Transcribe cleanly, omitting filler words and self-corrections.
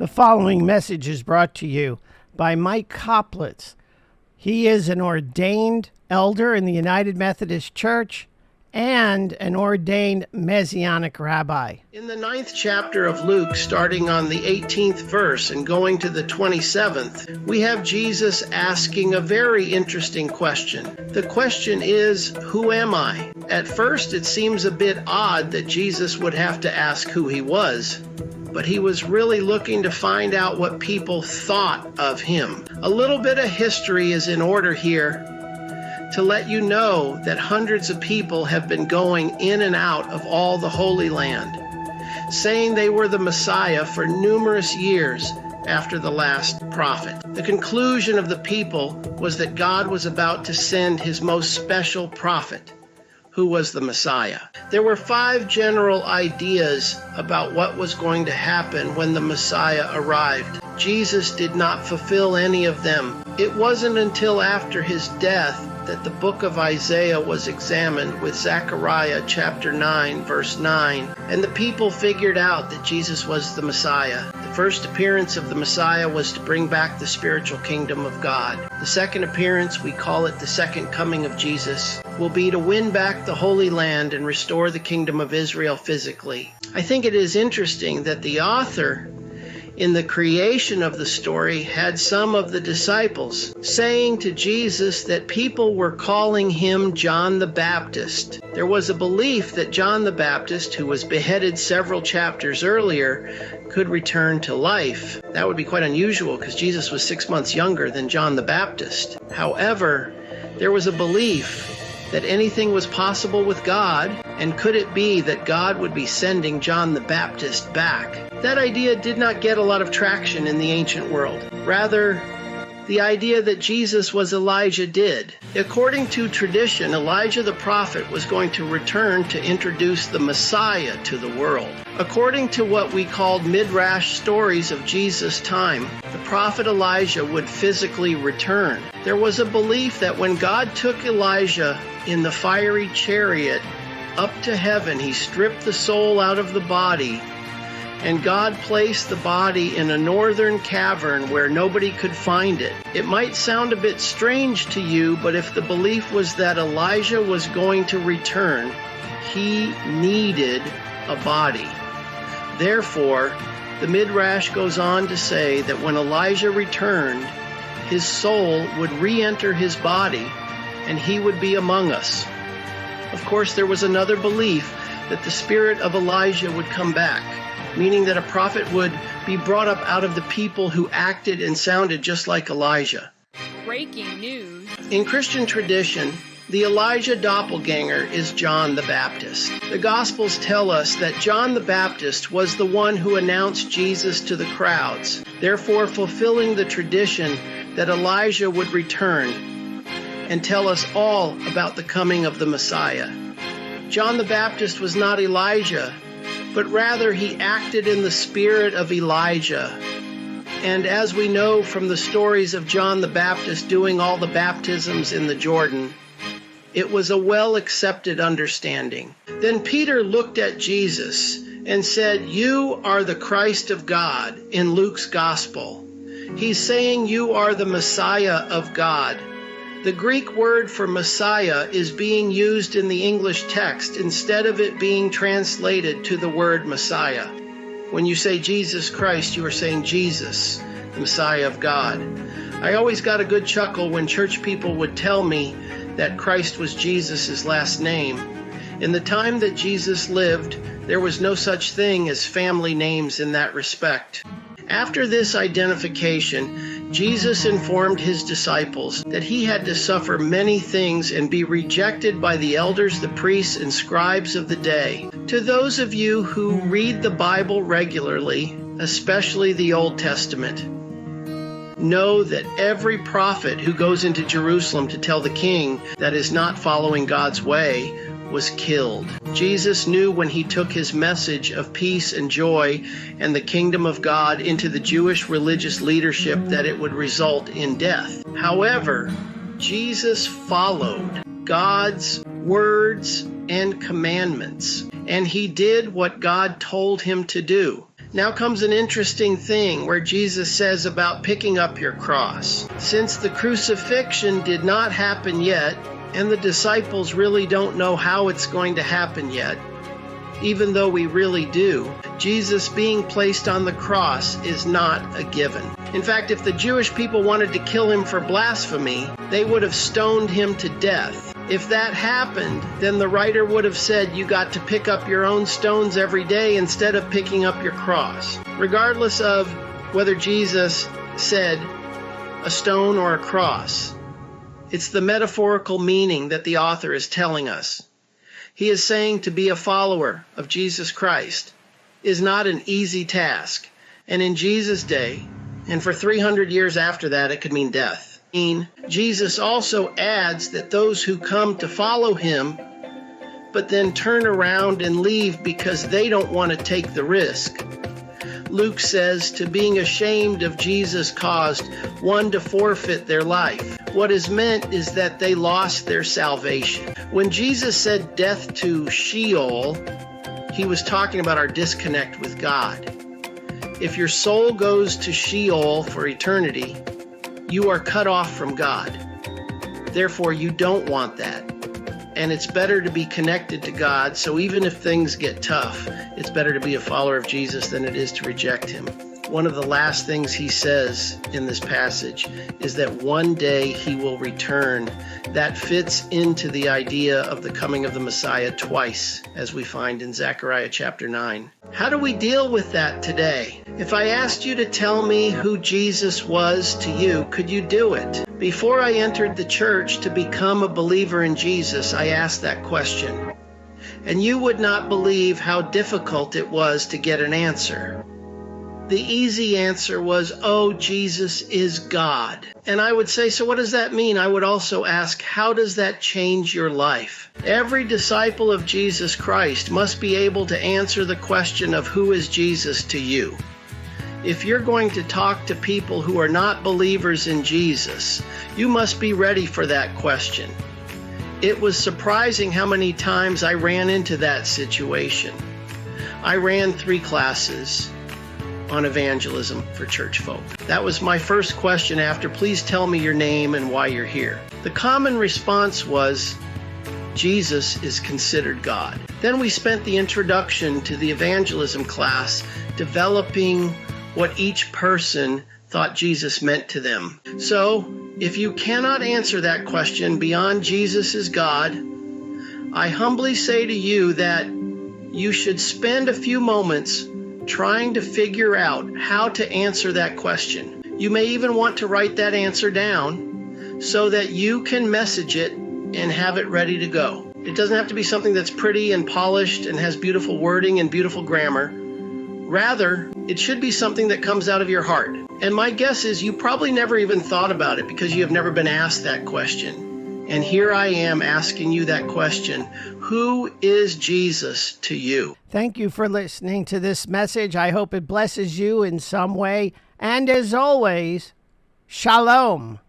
The following message is brought to you by Mike Koplitz. He is an ordained elder in the United Methodist Church and an ordained Messianic rabbi. In the 9th chapter of Luke, starting on the 18th verse and going to the 27th, we have Jesus asking a very interesting question. The question is, who am I? At first, it seems a bit odd that Jesus would have to ask who he was, but he was really looking to find out what people thought of him. A little bit of history is in order here to let you know that hundreds of people have been going in and out of all the Holy Land, saying they were the Messiah for numerous years after the last prophet. The conclusion of the people was that God was about to send his most special prophet, who was the Messiah. There were 5 general ideas about what was going to happen when the Messiah arrived. Jesus did not fulfill any of them. It wasn't until after his death that the book of Isaiah was examined with Zechariah chapter 9, verse 9, and the people figured out that Jesus was the Messiah. The first appearance of the Messiah was to bring back the spiritual kingdom of God. The second appearance, we call it the second coming of Jesus, will be to win back the Holy Land and restore the kingdom of Israel physically. I think it is interesting that the author in the creation of the story had some of the disciples saying to Jesus that people were calling him John the Baptist. There was a belief that John the Baptist, who was beheaded several chapters earlier, could return to life. That would be quite unusual because Jesus was 6 months younger than John the Baptist. However, there was a belief that anything was possible with God, and could it be that God would be sending John the Baptist back? That idea did not get a lot of traction in the ancient world. Rather, the idea that Jesus was Elijah did. According to tradition, Elijah the prophet was going to return to introduce the Messiah to the world. According to what we called midrash stories of Jesus' time, the prophet Elijah would physically return. There was a belief that when God took Elijah in the fiery chariot up to heaven, he stripped the soul out of the body, and God placed the body in a northern cavern where nobody could find it. It might sound a bit strange to you, but if the belief was that Elijah was going to return, he needed a body. Therefore, the Midrash goes on to say that when Elijah returned, his soul would re-enter his body and he would be among us. Of course, there was another belief that the spirit of Elijah would come back, meaning that a prophet would be brought up out of the people who acted and sounded just like Elijah. Breaking news. In Christian tradition, the Elijah doppelganger is John the Baptist. The Gospels tell us that John the Baptist was the one who announced Jesus to the crowds, therefore fulfilling the tradition that Elijah would return and tell us all about the coming of the Messiah. John the Baptist was not Elijah, but rather he acted in the spirit of Elijah. And as we know from the stories of John the Baptist doing all the baptisms in the Jordan, it was a well-accepted understanding. Then Peter looked at Jesus and said, "You are the Christ of God," in Luke's Gospel. He's saying you are the Messiah of God. The Greek word for Messiah is being used in the English text instead of it being translated to the word Messiah. When you say Jesus Christ, you are saying Jesus, the Messiah of God. I always got a good chuckle when church people would tell me that Christ was Jesus' last name. In the time that Jesus lived, there was no such thing as family names in that respect. After this identification, Jesus informed his disciples that he had to suffer many things and be rejected by the elders, the priests, and scribes of the day. To those of you who read the Bible regularly, especially the Old Testament, know that every prophet who goes into Jerusalem to tell the king that is not following God's way was killed. Jesus knew when he took his message of peace and joy and the kingdom of God into the Jewish religious leadership that it would result in death. However, Jesus followed God's words and commandments, and he did what God told him to do. Now comes an interesting thing where Jesus says about picking up your cross. Since the crucifixion did not happen yet, and the disciples really don't know how it's going to happen yet, even though we really do, Jesus being placed on the cross is not a given. In fact, if the Jewish people wanted to kill him for blasphemy, they would have stoned him to death. If that happened, then the writer would have said you got to pick up your own stones every day instead of picking up your cross. Regardless of whether Jesus said a stone or a cross, it's the metaphorical meaning that the author is telling us. He is saying to be a follower of Jesus Christ is not an easy task. And in Jesus' day, and for 300 years after that, it could mean death. Jesus also adds that those who come to follow him, but then turn around and leave because they don't want to take the risk. Luke says to being ashamed of Jesus caused one to forfeit their life. What is meant is that they lost their salvation. When Jesus said death to Sheol, he was talking about our disconnect with God. If your soul goes to Sheol for eternity, you are cut off from God. Therefore, you don't want that. And it's better to be connected to God, so even if things get tough, it's better to be a follower of Jesus than it is to reject him. One of the last things he says in this passage is that one day he will return. That fits into the idea of the coming of the Messiah twice, as we find in Zechariah chapter 9. How do we deal with that today? If I asked you to tell me who Jesus was to you, could you do it? Before I entered the church to become a believer in Jesus, I asked that question. And you would not believe how difficult it was to get an answer. The easy answer was, oh, Jesus is God. And I would say, so what does that mean? I would also ask, how does that change your life? Every disciple of Jesus Christ must be able to answer the question of who is Jesus to you. If you're going to talk to people who are not believers in Jesus, you must be ready for that question. It was surprising how many times I ran into that situation. I ran 3 classes on evangelism for church folk. That was my first question after, please tell me your name and why you're here. The common response was, Jesus is considered God. Then we spent the introduction to the evangelism class developing what each person thought Jesus meant to them. So, if you cannot answer that question beyond Jesus is God, I humbly say to you that you should spend a few moments trying to figure out how to answer that question. You may even want to write that answer down so that you can message it and have it ready to go. It doesn't have to be something that's pretty and polished and has beautiful wording and beautiful grammar. Rather, it should be something that comes out of your heart. And my guess is you probably never even thought about it because you have never been asked that question. And here I am asking you that question. Who is Jesus to you? Thank you for listening to this message. I hope it blesses you in some way. And as always, shalom.